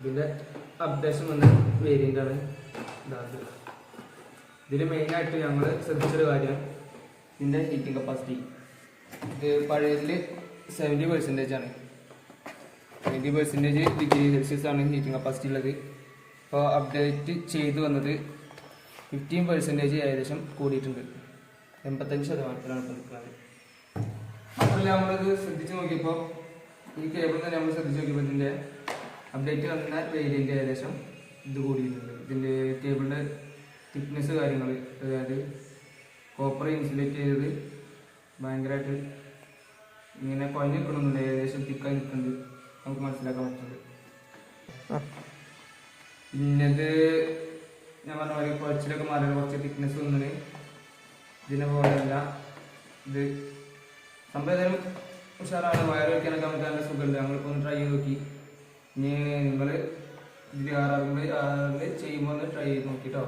ഇതിൻ്റെ അപ്ഡേഷൻ വന്ന വേരിയൻ്റാണ് ഇതാത്. ഇതിൽ മെയിനായിട്ട് ഞങ്ങൾ ശ്രദ്ധിച്ചൊരു കാര്യം ഇതിൻ്റെ ഹീറ്റിംഗ് കപ്പാസിറ്റി. ഇത് പഴയതിൽ 70% ആണ്. 70% ഡിഗ്രി സെൽഷ്യസ് ആണ് ഹീറ്റിംഗ് കപ്പാസിറ്റി ഉള്ളത്. ഇപ്പോൾ അപ്ഡേറ്റ് ചെയ്ത് വന്നത് 15% ഏകദേശം കൂടിയിട്ടുണ്ട്. 85%ത്തിലാണ് ഇപ്പോൾ നിൽക്കുന്നത്. മാത്രമല്ല നമ്മളിത് ശ്രദ്ധിച്ച് നോക്കിയപ്പോൾ ഈ കേബിൾ തന്നെ നമ്മൾ ശ്രദ്ധിച്ച് നോക്കിയപ്പോൾ ഇതിൻ്റെ അപ്ഡേറ്റ് വന്ന വേരിയൻ്റ് ഏകദേശം ഇത് കൂടിയിട്ടുണ്ട്. ഇതിൻ്റെ കേബിളിൻ്റെ തിക്നെസ് കാര്യങ്ങൾ, അതായത് കോപ്പർ ഇൻസുലേറ്റ് ചെയ്തത് ഭയങ്കരമായിട്ട് ഇങ്ങനെ കുഴഞ്ഞ് നിൽക്കണമെന്നുണ്ട്, ഏകദേശം തിക്കായി നിൽക്കുന്നുണ്ട്, നമുക്ക് മനസ്സിലാക്കാൻ പറ്റുന്നത്. പിന്നത് ഞാൻ പറഞ്ഞ പോലെ കുഴച്ചിലൊക്കെ മാറി കുറച്ച് തിക്നെസ് വന്നത്. ഇതിനെ പോലെയല്ല, ഇത് സംഭവം ഉഷാറാണ്. വയർ വയ്ക്കാനൊക്കെ നമുക്ക് നല്ല സുഖമുണ്ട്. ഞങ്ങളിപ്പോൾ ഒന്ന് ട്രൈ ചെയ്ത് നോക്കി. ഇനി നിങ്ങൾ ഇതിൽ ആറാറിൽ ചെയ്യുമ്പോൾ ഒന്ന് ട്രൈ ചെയ്ത് നോക്കിട്ടോ.